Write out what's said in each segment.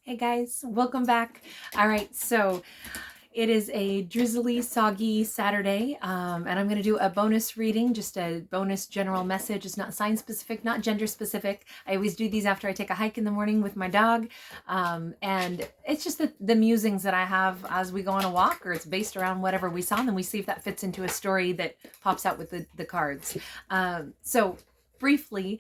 Hey guys, welcome back. All right, so it is a drizzly, soggy Saturday, and I'm going to do a bonus reading, just a bonus general message. It's not sign specific, not gender specific. I always do these after I take a hike in the morning with my dog, and it's just the musings that I have as we go on a walk, or it's based around whatever we saw, and then we see if that fits into a story that pops out with the cards. So briefly,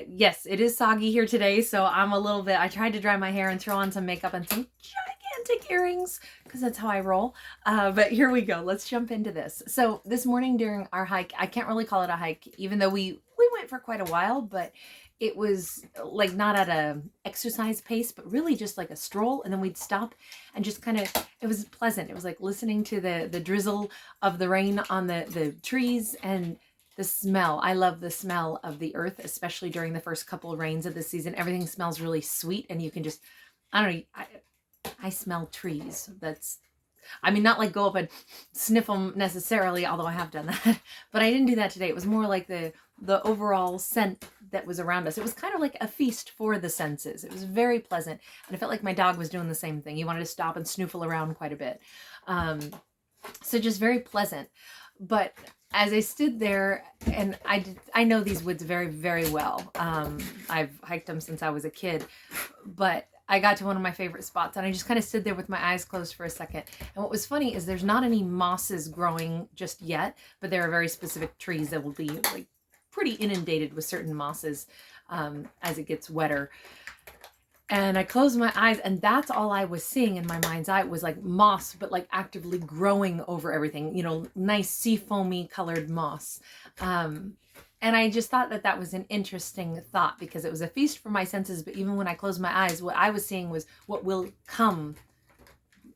yes, it is soggy here today, so I'm a little bit, I tried to dry my hair and throw on some makeup and some gigantic earrings, because that's how I roll. But here we go. Let's jump into this. So this morning during our hike, I can't really call it a hike, even though we went for quite a while, but it was like not at a exercise pace, but really just like a stroll. And then we'd stop and just kind of, it was pleasant. It was like listening to the drizzle of the rain on the trees and the smell. I love the smell of the earth, especially during the first couple of rains of the season. Everything smells really sweet, and you can just, I don't know, I smell trees. That's, I mean, not like go up and sniff them necessarily, although I have done that, but I didn't do that today. It was more like the overall scent that was around us. It was kind of like a feast for the senses. It was very pleasant, and I felt like my dog was doing the same thing. He wanted to stop and snoofle around quite a bit. So just very pleasant. But as I stood there, and I know these woods very, very well. I've hiked them since I was a kid, but I got to one of my favorite spots, and I just kind of stood there with my eyes closed for a second. And what was funny is there's not any mosses growing just yet, but there are very specific trees that will be like pretty inundated with certain mosses as it gets wetter. And I closed my eyes, and that's all I was seeing in my mind's eye was like moss, but like actively growing over everything, you know, nice sea foamy colored moss. And I just thought that that was an interesting thought, because it was a feast for my senses. But even when I closed my eyes, what I was seeing was what will come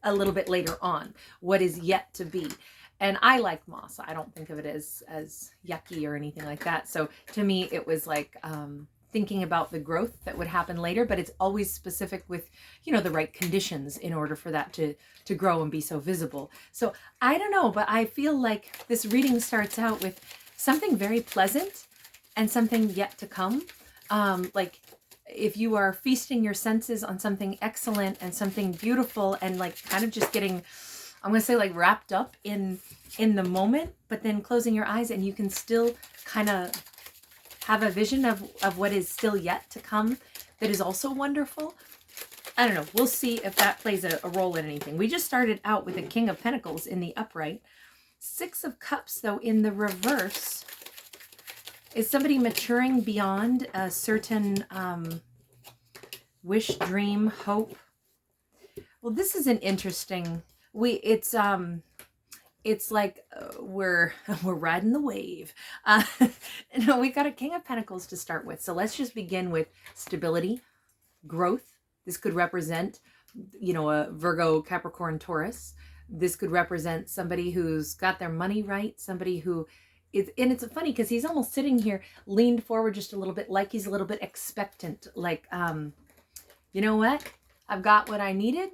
a little bit later on, what is yet to be. And I like moss. I don't think of it as yucky or anything like that. So to me, it was like, thinking about the growth that would happen later, but it's always specific with, you know, the right conditions in order for that to grow and be so visible. So I don't know, but I feel like this reading starts out with something very pleasant and something yet to come. Like if you are feasting your senses on something excellent and something beautiful, and like kind of just getting, I'm going to say like wrapped up in the moment, but then closing your eyes and you can still kind of have a vision of what is still yet to come that is also wonderful. I don't know. We'll see if that plays a role in anything. We just started out with a King of Pentacles in the upright. Six of Cups, though, in the reverse. Is somebody maturing beyond a certain wish, dream, hope? Well, this is an interesting... It's like we're riding the wave. No, we got a King of Pentacles to start with. So let's just begin with stability, growth. This could represent, you know, a Virgo, Capricorn, Taurus. This could represent somebody who's got their money right. Somebody who is, and it's funny because he's almost sitting here leaned forward just a little bit, like he's a little bit expectant. Like, you know what? I've got what I needed.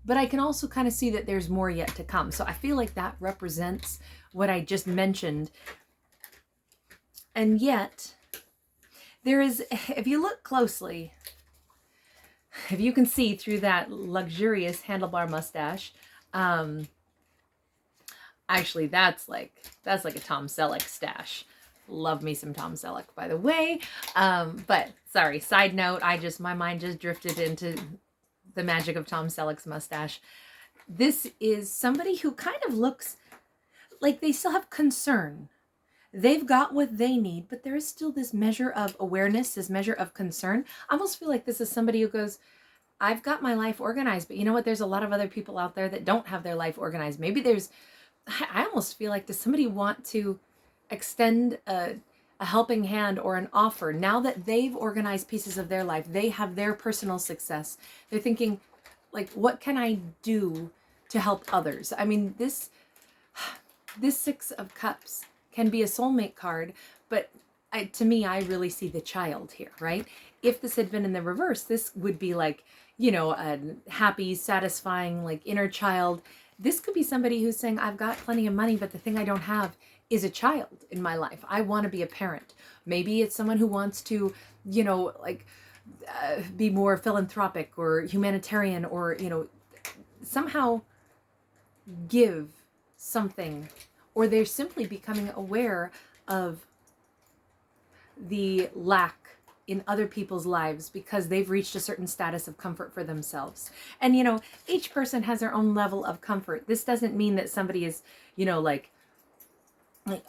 But I can also kind of see that there's more yet to come. So I feel like that represents what I just mentioned. And yet, there is, if you look closely, if you can see through that luxurious handlebar mustache, actually that's like a Tom Selleck stash. Love me some Tom Selleck, by the way. But sorry, side note, my mind just drifted into the magic of Tom Selleck's mustache. This is somebody who kind of looks like they still have concern. They've got what they need, but there is still this measure of awareness, this measure of concern. I almost feel like this is somebody who goes, I've got my life organized, but you know what? There's a lot of other people out there that don't have their life organized. Maybe I almost feel like, does somebody want to extend a helping hand or an offer now that they've organized pieces of their life? They have their personal success. They're thinking, like, what can I do to help others? I mean, this Six of Cups can be a soulmate card, but to me, I really see the child here, right? If this had been in the reverse, this would be like, you know, a happy, satisfying, like inner child. This could be somebody who's saying, I've got plenty of money, but the thing I don't have is a child in my life. I want to be a parent. Maybe it's someone who wants to, you know, like be more philanthropic or humanitarian, or, you know, somehow give something, or they're simply becoming aware of the lack in other people's lives because they've reached a certain status of comfort for themselves. And, you know, each person has their own level of comfort. This doesn't mean that somebody is, you know, like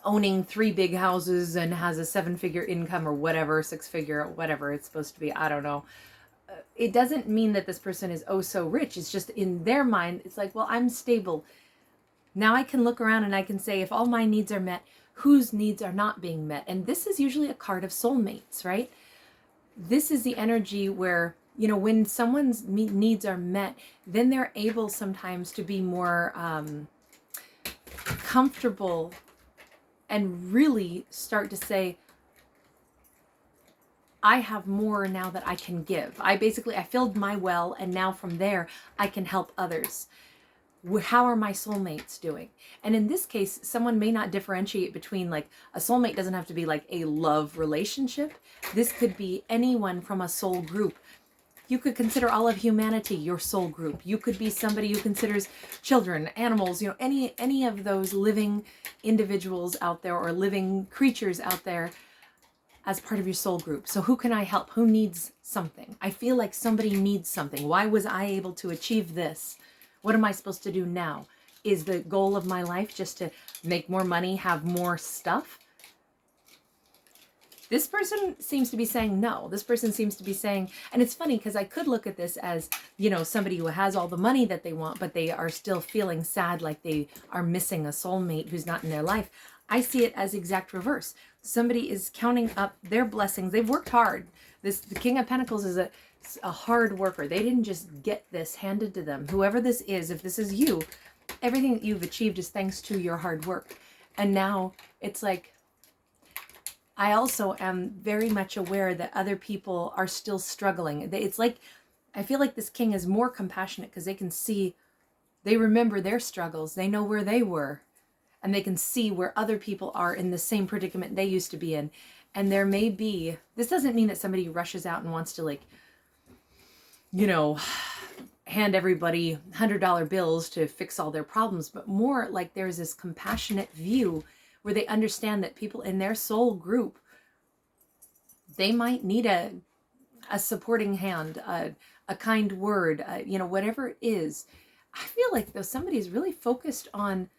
owning 3 big houses and has a 7-figure income or whatever, 6-figure, whatever it's supposed to be. I don't know. It doesn't mean that this person is oh so rich. It's just in their mind, it's like, well, I'm stable. Now I can look around and I can say, if all my needs are met, whose needs are not being met? And this is usually a card of soulmates, right? This is the energy where, you know, when someone's needs are met, then they're able sometimes to be more comfortable and really start to say, I have more now that I can give. I filled my well, and now from there, I can help others. How are my soulmates doing? And in this case, someone may not differentiate between, like, a soulmate doesn't have to be like a love relationship. This could be anyone from a soul group. You could consider all of humanity your soul group. You could be somebody who considers children, animals, you know, any of those living individuals out there or living creatures out there as part of your soul group. So who can I help? Who needs something? I feel like somebody needs something. Why was I able to achieve this? What am I supposed to do now? Is the goal of my life just to make more money, have more stuff? This person seems to be saying no. This person seems to be saying, and it's funny because I could look at this as, you know, somebody who has all the money that they want, but they are still feeling sad, like they are missing a soulmate who's not in their life. I see it as exact reverse. Somebody is counting up their blessings. They've worked hard. The King of Pentacles is a hard worker. They didn't just get this handed to them. Whoever this is, if this is you, everything that you've achieved is thanks to your hard work. And now it's like, I also am very much aware that other people are still struggling. It's like, I feel like this king is more compassionate because they can see, they remember their struggles. They know where they were, and they can see where other people are in the same predicament they used to be in. And there may be, this doesn't mean that somebody rushes out and wants to, like, you know, hand everybody $100 bills to fix all their problems, but more like there's this compassionate view where they understand that people in their soul group, they might need a supporting hand, a kind word, you know, whatever it is. I feel like though somebody's really focused on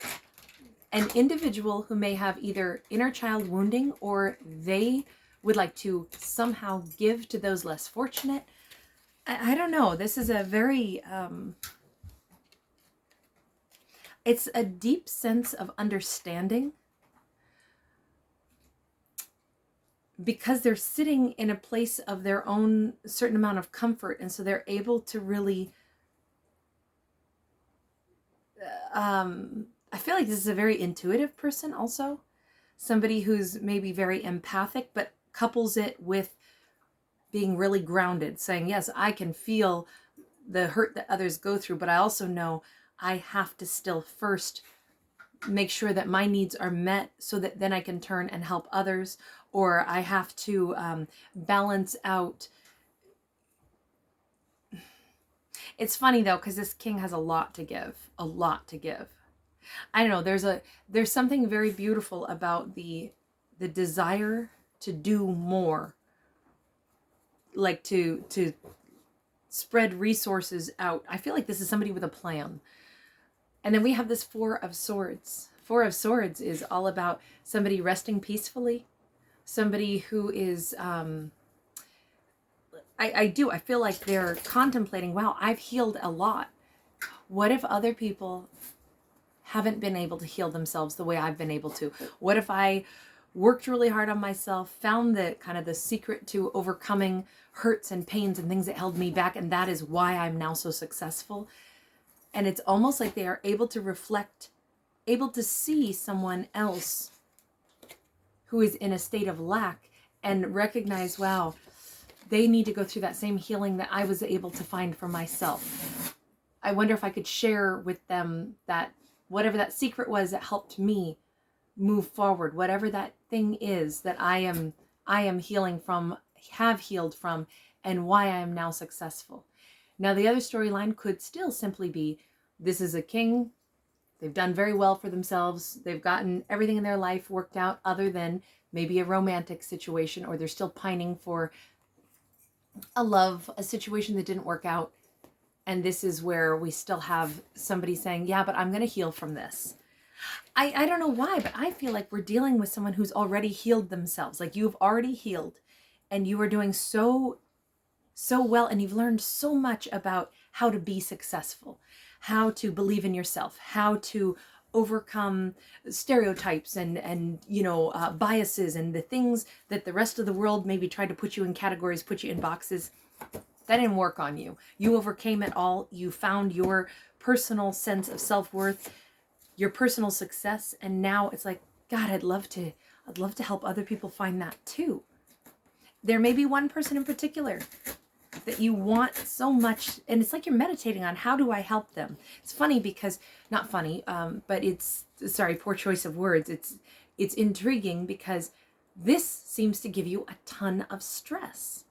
an individual who may have either inner child wounding, or they would like to somehow give to those less fortunate. I don't know. This is a very, it's a deep sense of understanding, because they're sitting in a place of their own certain amount of comfort. And so they're able to really, I feel like this is a very intuitive person also. Somebody who's maybe very empathic, but couples it with being really grounded, saying, yes, I can feel the hurt that others go through, but I also know I have to still first make sure that my needs are met so that then I can turn and help others. Or I have to balance out. It's funny though, because this king has a lot to give, a lot to give. I don't know, there's something very beautiful about the desire to do more, like to spread resources out. I feel like this is somebody with a plan. And then we have this Four of Swords. Four of Swords is all about somebody resting peacefully, somebody who is, I feel like they're contemplating, wow, I've healed a lot. What if other people haven't been able to heal themselves the way I've been able to? What if I worked really hard on myself, found the kind of the secret to overcoming hurts and pains and things that held me back, and that is why I'm now so successful? And it's almost like they are able to reflect, able to see someone else who is in a state of lack and recognize, wow, they need to go through that same healing that I was able to find for myself. I wonder if I could share with them that whatever that secret was that helped me move forward, whatever that thing is that I am healing from, have healed from, and why I am now successful. Now, the other storyline could still simply be, this is a king. They've done very well for themselves. They've gotten everything in their life worked out other than maybe a romantic situation, or they're still pining for a situation that didn't work out. And this is where we still have somebody saying, yeah, but I'm going to heal from this. I don't know why, but I feel like we're dealing with someone who's already healed themselves. Like, you've already healed and you are doing so well, and you've learned so much about how to be successful, how to believe in yourself, how to overcome stereotypes and biases and the things that the rest of the world maybe tried to put you in categories, put you in boxes. That didn't work on you. You overcame it all. You found your personal sense of self-worth, your personal success, and now it's like, God, I'd love to help other people find that too. There may be one person in particular that you want so much, and it's like you're meditating on, how do I help them? It's funny because, not funny, but it's, sorry, poor choice of words. It's intriguing because this seems to give you a ton of stress.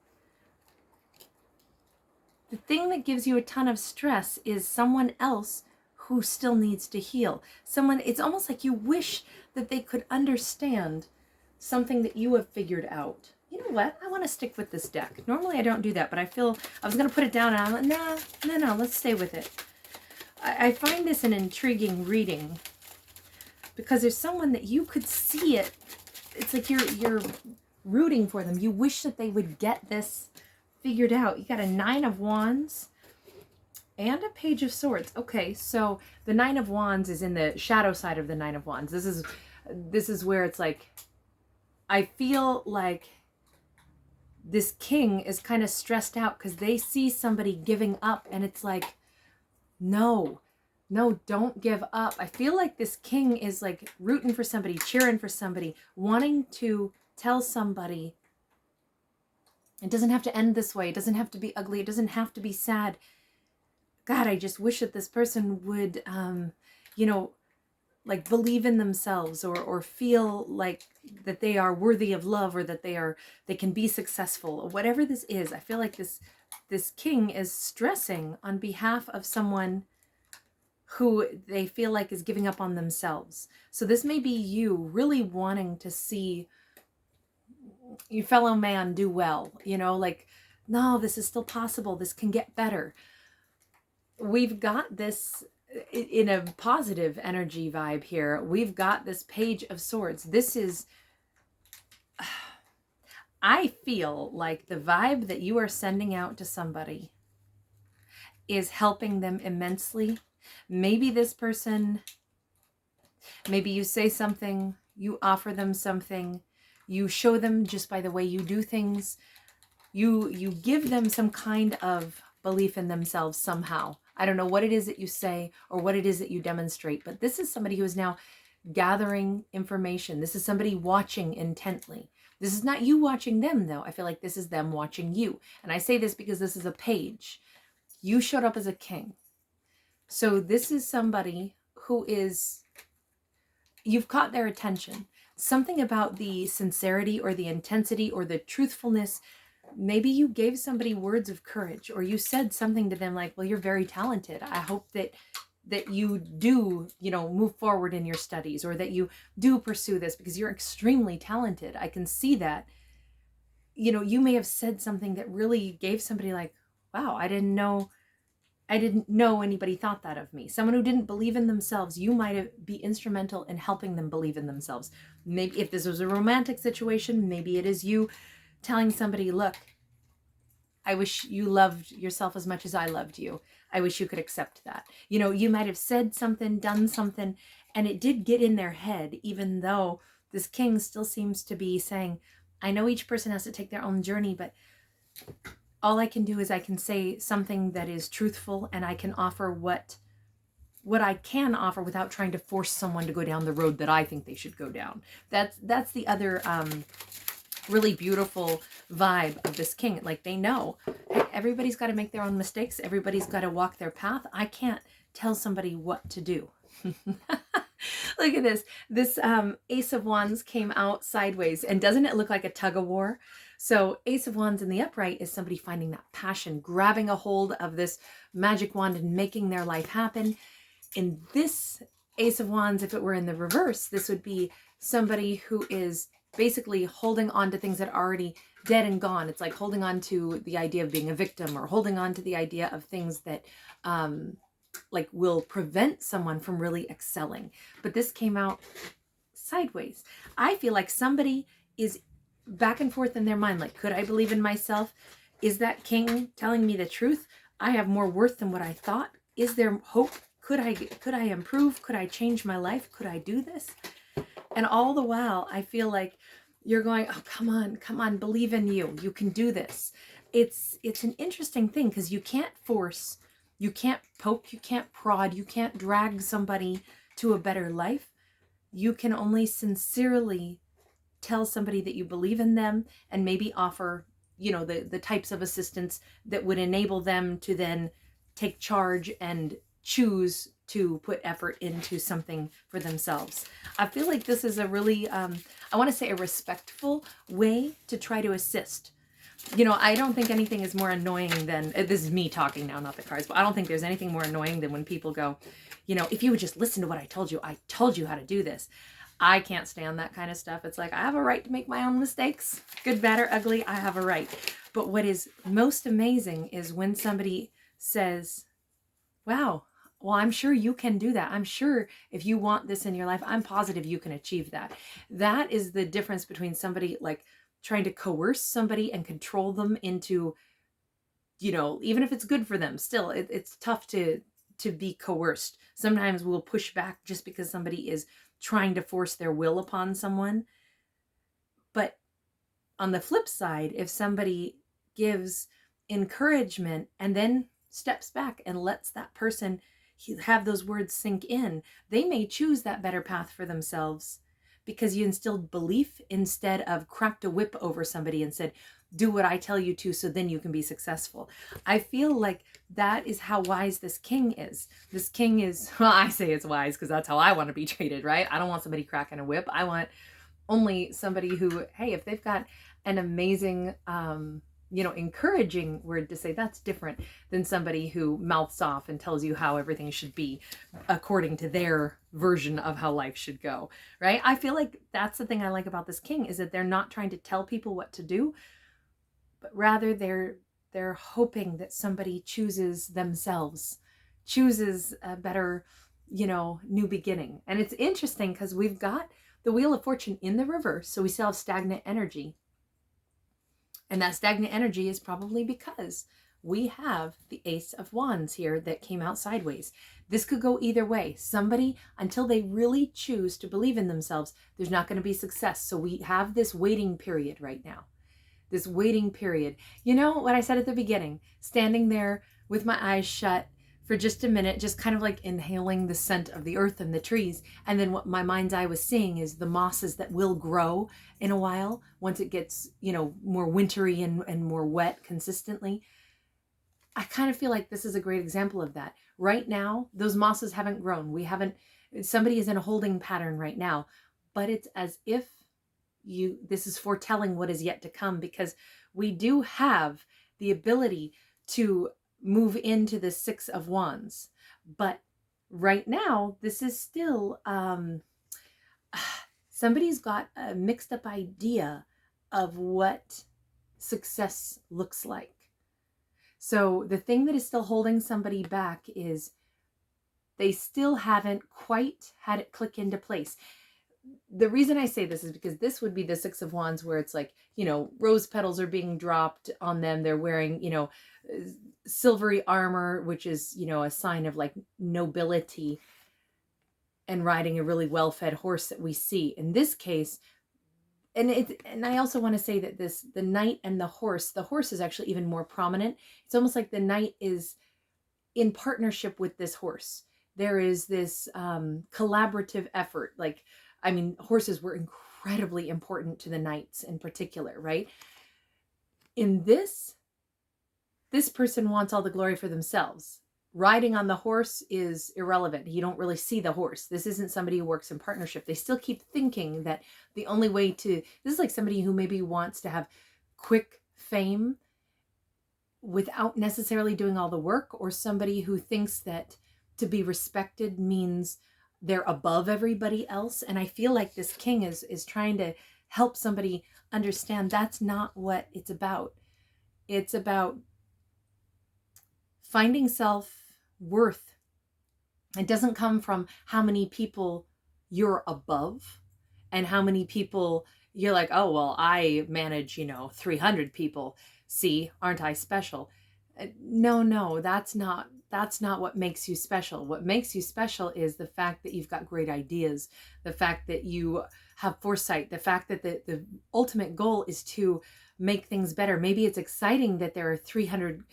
The thing that gives you a ton of stress is someone else who still needs to heal. Someone, it's almost like you wish that they could understand something that you have figured out. You know what? I want to stick with this deck. Normally I don't do that, but I feel I was going to put it down and I'm like, no, let's stay with it. I find this an intriguing reading because there's someone that you could see it. It's like you're rooting for them. You wish that they would get this figured out. You got a 9 of Wands and a Page of Swords. Okay, so the 9 of Wands is in the shadow side of the 9 of Wands. This is where it's like, I feel like this king is kind of stressed out because they see somebody giving up, and it's like, no, don't give up. I feel like this king is like rooting for somebody, cheering for somebody, wanting to tell somebody, it doesn't have to end this way. It doesn't have to be ugly. It doesn't have to be sad. God, I just wish that this person would, like believe in themselves or feel like that they are worthy of love, or that they can be successful, or whatever this is. I feel like this king is stressing on behalf of someone who they feel like is giving up on themselves. So this may be you really wanting to see your fellow man do well, like, no, this is still possible. This can get better. We've got this in a positive energy vibe here. We've got this Page of Swords. This is, I feel like the vibe that you are sending out to somebody is helping them immensely. Maybe this person, maybe you say something, you offer them something, you show them just by the way you do things, you give them some kind of belief in themselves somehow. I don't know what it is that you say or what it is that you demonstrate, but this is somebody who is now gathering information. This is somebody watching intently. This is not you watching them, though. I feel like this is them watching you. And I say this because this is a page. You showed up as a king. So this is somebody who is, you've caught their attention. Something about the sincerity or the intensity or the truthfulness. Maybe you gave somebody words of courage, or you said something to them like, well, you're very talented. I hope that you do, move forward in your studies, or that you do pursue this because you're extremely talented. I can see that. You may have said something that really gave somebody like, wow, I didn't know anybody thought that of me. Someone who didn't believe in themselves, you might be instrumental in helping them believe in themselves. Maybe if this was a romantic situation, maybe it is you telling somebody, look, I wish you loved yourself as much as I loved you. I wish you could accept that. You might have said something, done something, and it did get in their head, even though this king still seems to be saying, I know each person has to take their own journey, but all I can do is I can say something that is truthful, and I can offer what I can offer without trying to force someone to go down the road that I think they should go down. That's the other really beautiful vibe of this king. Like, they know, hey, everybody's got to make their own mistakes. Everybody's got to walk their path. I can't tell somebody what to do. Look at this. This Ace of Wands came out sideways, and doesn't it look like a tug of war? So Ace of Wands in the upright is somebody finding that passion, grabbing a hold of this magic wand and making their life happen. In this Ace of Wands, if it were in the reverse, this would be somebody who is basically holding on to things that are already dead and gone. It's like holding on to the idea of being a victim, or holding on to the idea of things that like will prevent someone from really excelling. But this came out sideways. I feel like somebody is back and forth in their mind. Like, could I believe in myself? Is that king telling me the truth? I have more worth than what I thought. Is there hope? Could I improve? Could I change my life? Could I do this? And all the while, I feel like you're going, oh, come on, believe in you. You can do this. It's an interesting thing, because you can't force, you can't poke, you can't prod, you can't drag somebody to a better life. You can only sincerely tell somebody that you believe in them, and maybe offer, you know, the types of assistance that would enable them to then take charge and choose to put effort into something for themselves. I feel like this is a really, I want to say a respectful way to try to assist. You know, I don't think anything is more annoying than, this is me talking now, not the cards, but I don't think there's anything more annoying than when people go, you know, if you would just listen to what I told you how to do this. I can't stand that kind of stuff. It's like, I have a right to make my own mistakes. Good, bad, or ugly, I have a right. But what is most amazing is when somebody says, wow, well, I'm sure you can do that. I'm sure if you want this in your life, I'm positive you can achieve that. That is the difference between somebody like trying to coerce somebody and control them into, you know, even if it's good for them, still, it's tough to be coerced. Sometimes we'll push back just because somebody is trying to force their will upon someone. But on the flip side, if somebody gives encouragement and then steps back and lets that person have those words sink in, they may choose that better path for themselves, because you instilled belief instead of cracked a whip over somebody and said, do what I tell you to, so then you can be successful. I feel like that is how wise this king is. This king is, well, I say it's wise because that's how I want to be treated, right? I don't want somebody cracking a whip. I want only somebody who, hey, if they've got an amazing, you know, encouraging word to say, that's different than somebody who mouths off and tells you how everything should be according to their version of how life should go, right? I feel like that's the thing I like about this king, is that they're not trying to tell people what to do, but rather they're hoping that somebody chooses themselves, chooses a better, you know, new beginning. And it's interesting because we've got the Wheel of Fortune in the reverse, so we still have stagnant energy. And that stagnant energy is probably because we have the Ace of Wands here that came out sideways. This could go either way. Somebody, until they really choose to believe in themselves, there's not going to be success. So we have this waiting period right now. This waiting period. You know what I said at the beginning? Standing there with my eyes shut for just a minute, just kind of like inhaling the scent of the earth and the trees. And then what my mind's eye was seeing is the mosses that will grow in a while once it gets, you know, more wintry and more wet consistently. I kind of feel like this is a great example of that. Right now, those mosses haven't grown. Somebody is in a holding pattern right now, but it's as if this is foretelling what is yet to come, because we do have the ability to move into the Six of Wands. But right now, this is still, somebody's got a mixed up idea of what success looks like. So the thing that is still holding somebody back is they still haven't quite had it click into place. The reason I say this is because this would be the Six of Wands, where it's like, you know, rose petals are being dropped on them. They're wearing, you know, silvery armor, which is, you know, a sign of like nobility, and riding a really well-fed horse that we see in this case. And I also want to say that the knight and the horse is actually even more prominent. It's almost like the knight is in partnership with this horse. There is this collaborative effort. Like, I mean, horses were incredibly important to the knights in particular, right? In this person wants all the glory for themselves. Riding on the horse is irrelevant. You don't really see the horse. This isn't somebody who works in partnership. They still keep thinking that the only way this is like somebody who maybe wants to have quick fame without necessarily doing all the work, or somebody who thinks that to be respected means they're above everybody else. And I feel like this king is trying to help somebody understand that's not what it's about. It's about finding self-worth. It doesn't come from how many people you're above and how many people you're like, oh, well, I manage, 300 people. See, aren't I special? No, that's not what makes you special. What makes you special is the fact that you've got great ideas, the fact that you have foresight, the fact that the ultimate goal is to make things better. Maybe it's exciting that there are 300,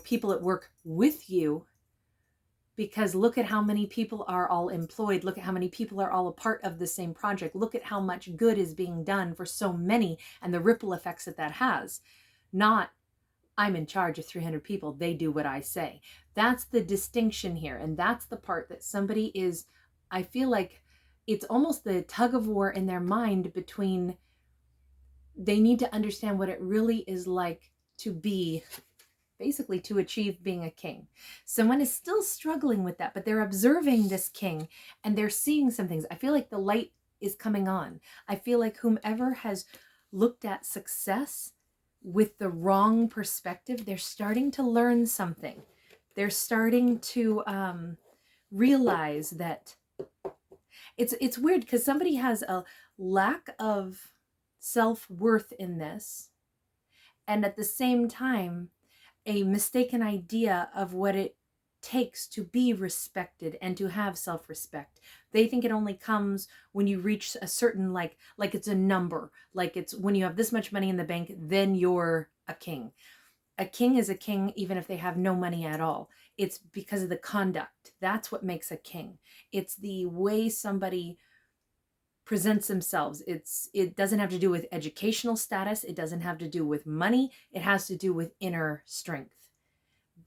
people at work with you, because look at how many people are all employed. Look at how many people are all a part of the same project. Look at how much good is being done for so many and the ripple effects that has. Not, I'm in charge of 300 people. They do what I say. That's the distinction here. And that's the part that somebody is, I feel like it's almost the tug of war in their mind between, they need to understand what it really is like to be, basically to achieve being a king. Someone is still struggling with that, but they're observing this king and they're seeing some things. I feel like the light is coming on. I feel like whomever has looked at success with the wrong perspective, they're starting to learn something. They're starting to realize that it's weird, because somebody has a lack of self-worth in this, and at the same time a mistaken idea of what it takes to be respected and to have self-respect. They think it only comes when you reach a certain, like it's a number, like it's when you have this much money in the bank, then you're a king. A king is a king even if they have no money at all. It's because of the conduct. That's what makes a king. It's the way somebody presents themselves. It doesn't have to do with educational status. It doesn't have to do with money. It has to do with inner strength.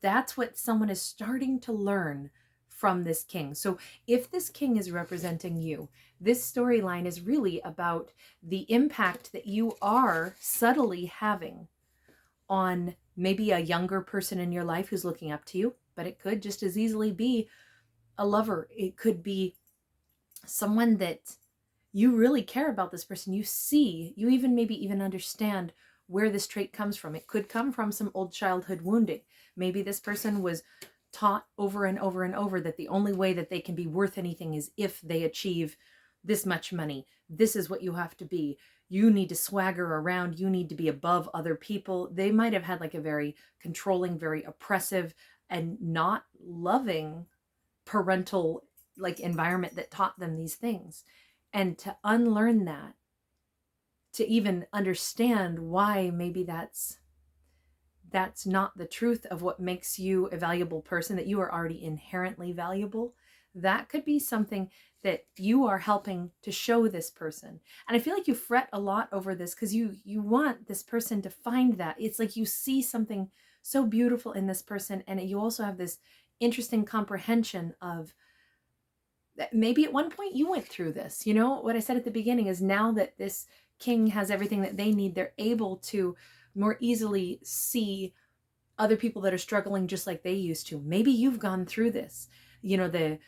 That's what someone is starting to learn from this king. So if this king is representing you, this storyline is really about the impact that you are subtly having on maybe a younger person in your life who's looking up to you, but it could just as easily be a lover. It could be someone that you really care about this person. You see, you even maybe even understand where this trait comes from. It could come from some old childhood wounding. Maybe this person was taught over and over and over that the only way that they can be worth anything is if they achieve this much money. This is what you have to be. You need to swagger around. You need to be above other people. They might have had like a very controlling, very oppressive, and not loving parental like environment that taught them these things. And to unlearn that, to even understand why maybe that's not the truth of what makes you a valuable person, that you are already inherently valuable, that could be something that you are helping to show this person. And I feel like you fret a lot over this because you want this person to find that. It's like you see something so beautiful in this person, and you also have this interesting comprehension of that maybe at one point you went through this. You know, what I said at the beginning is now that this king has everything that they need, they're able to more easily see other people that are struggling just like they used to. Maybe you've gone through this, the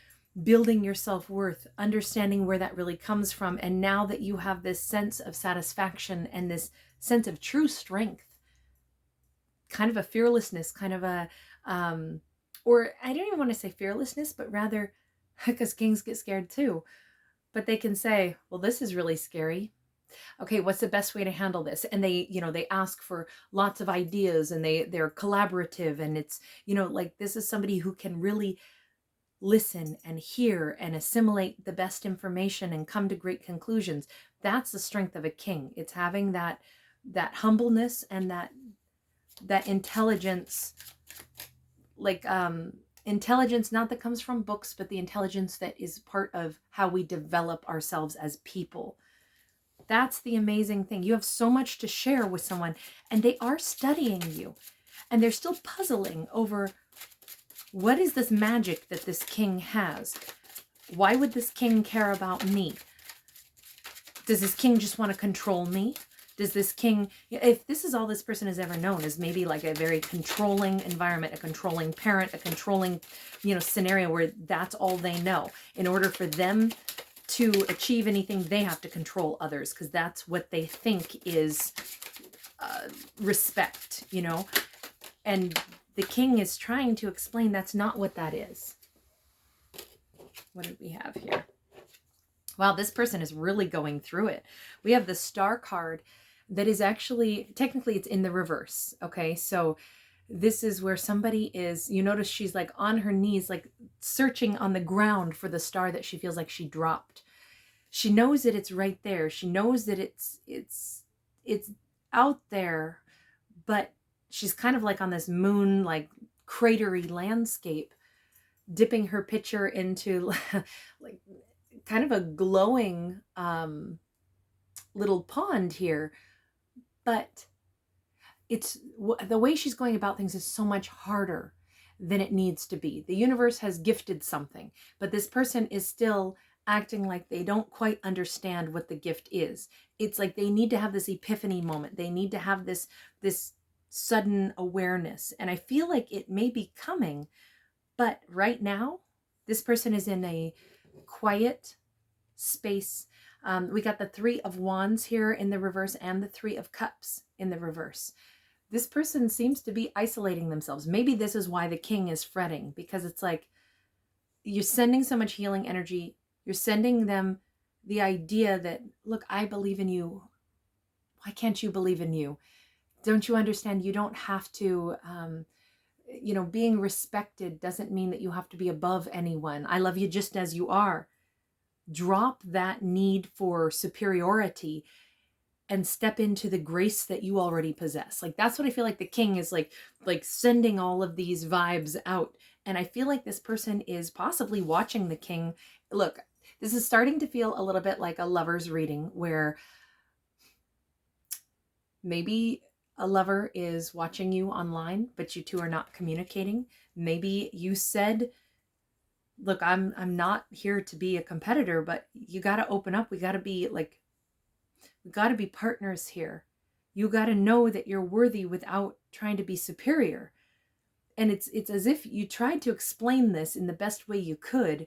building your self-worth, understanding where that really comes from. And now that you have this sense of satisfaction and this sense of true strength, kind of a fearlessness, kind of a, or I don't even want to say fearlessness, but rather, because kings get scared too, but they can say, well, this is really scary. Okay, what's the best way to handle this? And they, they ask for lots of ideas, and they're collaborative, and it's, like this is somebody who can really listen and hear and assimilate the best information and come to great conclusions. That's the strength of a king. It's having that humbleness and that intelligence, like intelligence not that comes from books, but the intelligence that is part of how we develop ourselves as people. That's the amazing thing. You have so much to share with someone, and they are studying you, and they're still puzzling over what is this magic that this king has? Why would this king care about me? Does this king just want to control me? Does this king, if this is all this person has ever known, is maybe like a very controlling environment, a controlling parent, a controlling, scenario where that's all they know. In order for them to achieve anything, they have to control others because that's what they think is respect, And the king is trying to explain that's not what that is. What did we have here? Wow, this person is really going through it. We have the Star card that is actually, technically it's in the reverse. Okay, so this is where somebody is, you notice she's like on her knees, like searching on the ground for the star that she feels like she dropped. She knows that it's right there. She knows that it's out there, but she's kind of like on this moon, like cratery landscape, dipping her picture into like kind of a glowing little pond here. But it's the way she's going about things is so much harder than it needs to be. The universe has gifted something, but this person is still acting like they don't quite understand what the gift is. It's like they need to have this epiphany moment. They need to have this sudden awareness. And I feel like it may be coming, but right now, this person is in a quiet space. We got the Three of Wands here in the reverse and the Three of Cups in the reverse. This person seems to be isolating themselves. Maybe this is why the king is fretting, because it's like you're sending so much healing energy. You're sending them the idea that, look, I believe in you. Why can't you believe in you? Don't you understand? You don't have to, being respected doesn't mean that you have to be above anyone. I love you just as you are. Drop that need for superiority and step into the grace that you already possess. Like, that's what I feel like the king is like sending all of these vibes out. And I feel like this person is possibly watching the king. Look, this is starting to feel a little bit like a lover's reading where maybe a lover is watching you online, but you two are not communicating. Maybe you said, look, I'm not here to be a competitor, but you got to open up. We got to be partners here. You got to know that you're worthy without trying to be superior. And it's as if you tried to explain this in the best way you could,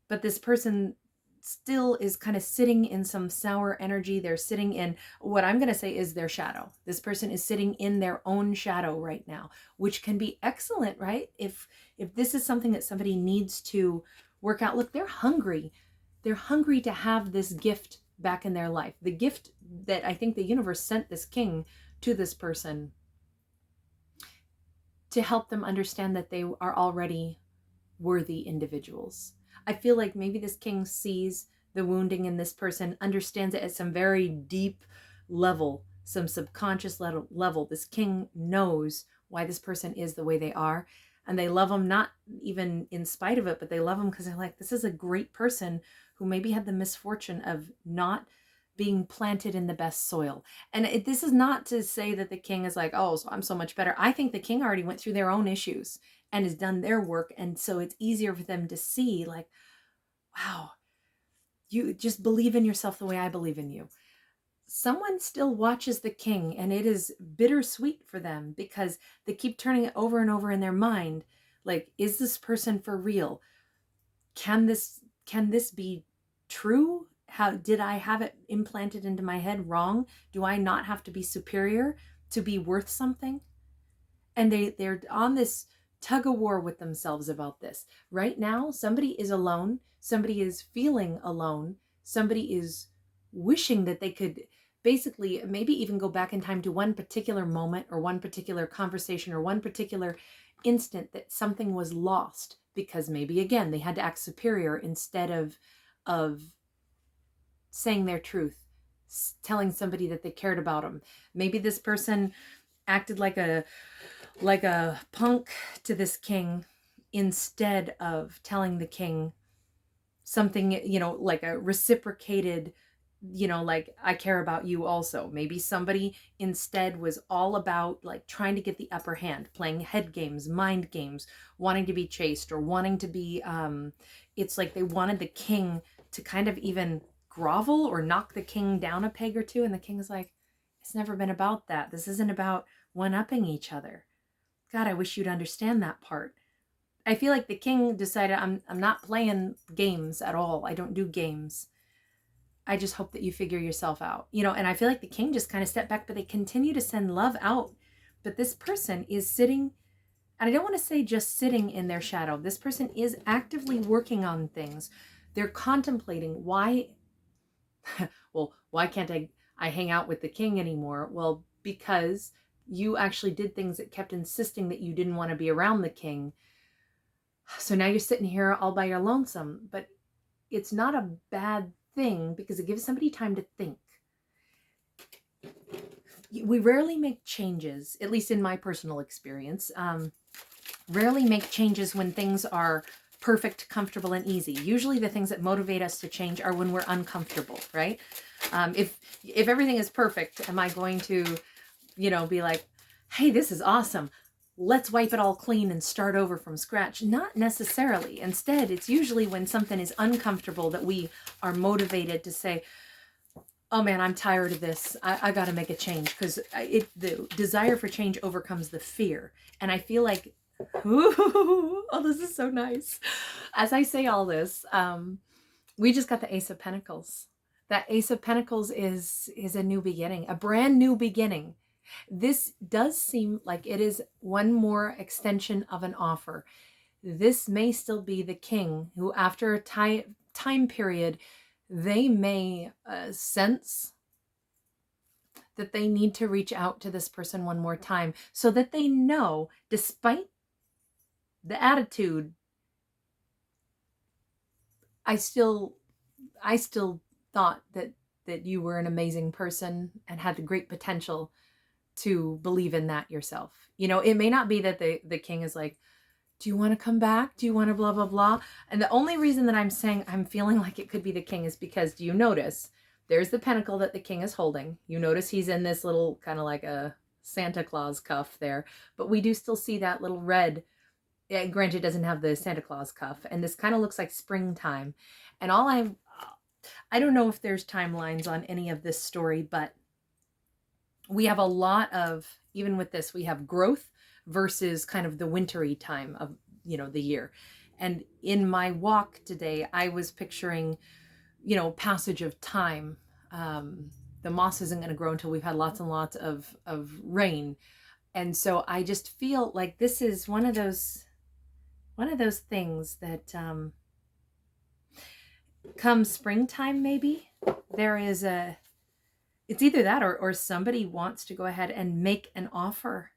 but this person still is kind of sitting in some sour energy. They're sitting in what I'm going to say is their shadow. This person is sitting in their own shadow right now, which can be excellent, right? If this is something that somebody needs to work out, look, they're hungry. They're hungry to have this gift back in their life. The gift that I think the universe sent this king to this person to help them understand that they are already worthy individuals. I feel like maybe this king sees the wounding in this person, understands it at some very deep level, some subconscious level. This king knows why this person is the way they are. And they love them, not even in spite of it, but they love them because they're like, this is a great person who maybe had the misfortune of not being planted in the best soil. And this is not to say that the king is like, oh, so I'm so much better. I think the king already went through their own issues and has done their work. And so it's easier for them to see like, wow, you just believe in yourself the way I believe in you. Someone still watches the king, and it is bittersweet for them because they keep turning it over and over in their mind. Like, is this person for real? Can this be true? How did I have it implanted into my head wrong? Do I not have to be superior to be worth something? And they're on this tug of war with themselves about this. Right now, somebody is alone. Somebody is feeling alone. Somebody is wishing that they could basically maybe even go back in time to one particular moment or one particular conversation or one particular instant that something was lost because maybe, again, they had to act superior instead of saying their truth, telling somebody that they cared about them. Maybe this person acted like a punk to this king instead of telling the king something, like a reciprocated, like, I care about you also. Maybe somebody instead was all about like trying to get the upper hand, playing head games, mind games, wanting to be chased or wanting to be, it's like they wanted the king to kind of even grovel or knock the king down a peg or two. And the king is like, It's never been about that. This isn't about one-upping each other. God, I wish you'd understand that part. I feel like the king decided, I'm not playing games at all. I don't do games. I just hope that you figure yourself out. You know, and I feel like the king just kind of stepped back, but they continue to send love out. But this person is sitting, and I don't want to say just sitting in their shadow. This person is actively working on things. They're contemplating why, well, why can't I hang out with the king anymore? Well, because you actually did things that kept insisting that you didn't want to be around the king. So now you're sitting here all by your lonesome, but it's not a bad thing because it gives somebody time to think. We rarely make changes, at least in my personal experience, rarely make changes when things are perfect, comfortable, and easy. Usually the things that motivate us to change are when we're uncomfortable, right? If everything is perfect, am I going to, you know, be like, hey, this is awesome, let's wipe it all clean and start over from scratch? Not necessarily. Instead, it's usually when something is uncomfortable that we are motivated to say, oh man, I'm tired of this. I got to make a change, because the desire for change overcomes the fear. And I feel like, ooh, oh, this is so nice. As I say all this, we just got the Ace of Pentacles. That Ace of Pentacles is a new beginning, a brand new beginning. This does seem like it is one more extension of an offer. This may still be the king who, after a time period, they may sense that they need to reach out to this person one more time, so that they know, despite the attitude, I still thought that you were an amazing person and had the great potential to believe in that yourself. You know, it may not be that the king is like, do you want to come back? Do you want to blah, blah, blah? And the only reason that I'm saying I'm feeling like it could be the king is because, do you notice there's the pentacle that the king is holding? You notice he's in this little kind of like a Santa Claus cuff there, but we do still see that little red. Yeah, granted, it doesn't have the Santa Claus cuff, and this kind of looks like springtime. And I don't know if there's timelines on any of this story, but we have a lot of, even with this, we have growth versus kind of the wintry time of, you know, the year. And in my walk today, I was picturing, you know, passage of time. The moss isn't going to grow until we've had lots and lots of rain. And so I just feel like this is one of those things that come springtime, maybe there is it's either that or somebody wants to go ahead and make an offer.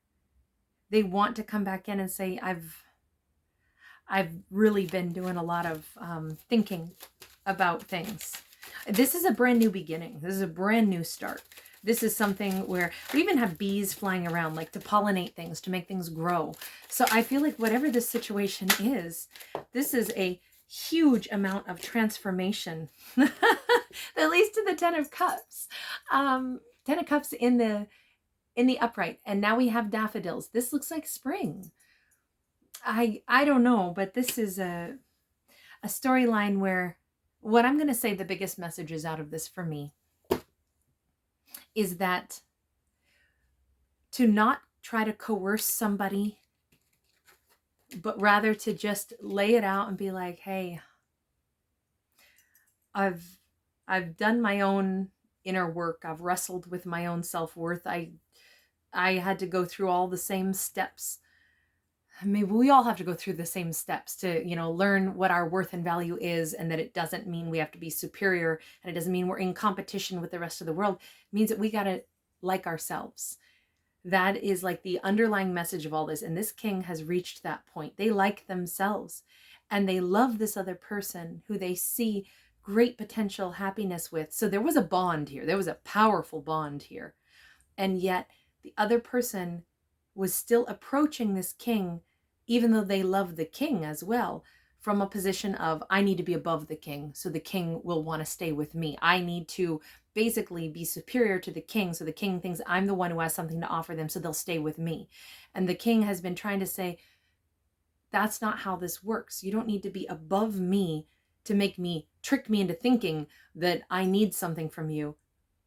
They want to come back in and say, I've really been doing a lot of thinking about things. This is a brand new beginning. This is a brand new start. This is something where we even have bees flying around, like to pollinate things, to make things grow. So I feel like whatever this situation is, this is a huge amount of transformation. At least to the Ten of Cups. Ten of Cups in the upright. And now we have daffodils. This looks like spring. I don't know, but this is a storyline where what I'm going to say the biggest messages out of this for me is that to not try to coerce somebody, but rather to just lay it out and be like, hey, I've done my own inner work. I've wrestled with my own self-worth. I had to go through all the same steps. Maybe we all have to go through the same steps to, you know, learn what our worth and value is, and that it doesn't mean we have to be superior, and it doesn't mean we're in competition with the rest of the world. It means that we got to like ourselves. That is like the underlying message of all this. And this king has reached that point. They like themselves and they love this other person who they see great potential happiness with. So there was a bond here. There was a powerful bond here. And yet the other person was still approaching this king, even though they love the king as well, from a position of, I need to be above the king, so the king will want to stay with me. I need to basically be superior to the king, so the king thinks I'm the one who has something to offer them, so they'll stay with me. And the king has been trying to say, that's not how this works. You don't need to be above me to trick me into thinking that I need something from you.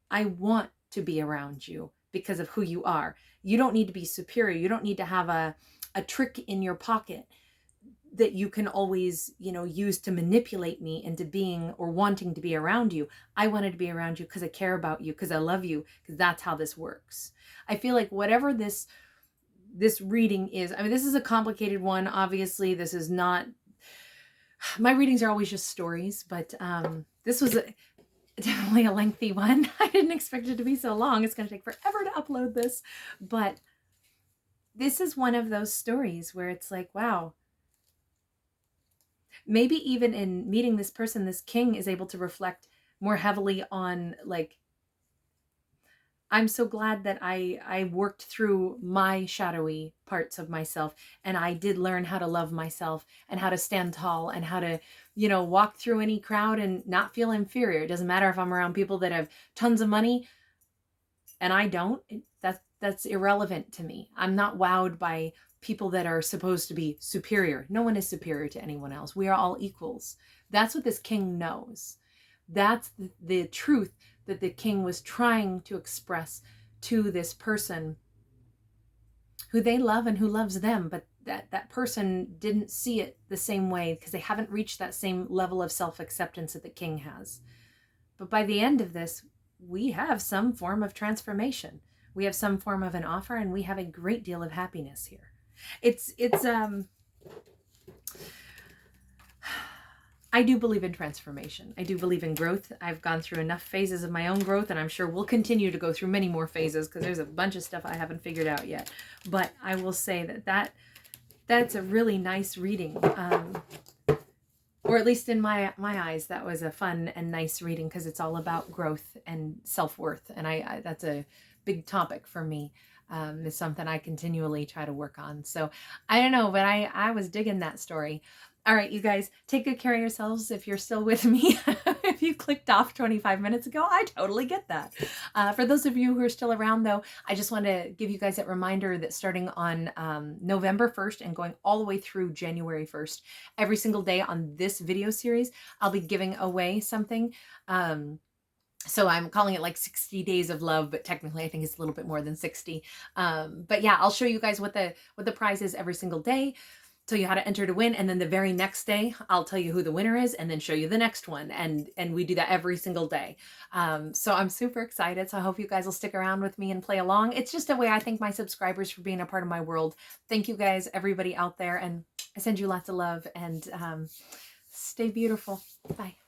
I want to be around you because of who you are. You don't need to be superior. You don't need to have a trick in your pocket that you can always, use to manipulate me into being or wanting to be around you. I wanted to be around you because I care about you, because I love you, because that's how this works. I feel like whatever this reading is, I mean, this is a complicated one. Obviously, this is not, my readings are always just stories, but this was definitely a lengthy one. I didn't expect it to be so long. It's going to take forever to upload this, but this is one of those stories where it's like, wow, maybe even in meeting this person, this king is able to reflect more heavily on, like, I'm so glad that I worked through my shadowy parts of myself, and I did learn how to love myself and how to stand tall and how to, walk through any crowd and not feel inferior. It doesn't matter if I'm around people that have tons of money and I don't. That's irrelevant to me. I'm not wowed by people that are supposed to be superior. No one is superior to anyone else. We are all equals. That's what this king knows. That's the truth that the king was trying to express to this person who they love and who loves them, but that person didn't see it the same way because they haven't reached that same level of self-acceptance that the king has. But by the end of this, we have some form of transformation. We have some form of an offer, and we have a great deal of happiness here. I do believe in transformation. I do believe in growth. I've gone through enough phases of my own growth, and I'm sure we'll continue to go through many more phases because there's a bunch of stuff I haven't figured out yet. But I will say that's a really nice reading. Or at least in my eyes, that was a fun and nice reading because it's all about growth and self-worth. And I that's a big topic for me. It's something I continually try to work on. So I don't know, but I was digging that story. All right, you guys, take good care of yourselves if you're still with me. If you clicked off 25 minutes ago, I totally get that. For those of you who are still around, though, I just want to give you guys that reminder that starting on November 1st and going all the way through January 1st, every single day on this video series, I'll be giving away something. So I'm calling it like 60 days of love, but technically I think it's a little bit more than 60. But yeah, I'll show you guys what the prize is every single day. Tell you how to enter to win, and then the very next day I'll tell you who the winner is and then show you the next one, and we do that every single day. So I'm super excited, so I hope you guys will stick around with me and play along. It's just a way I thank my subscribers for being a part of my world. Thank you guys, everybody out there, and I send you lots of love, and stay beautiful. Bye.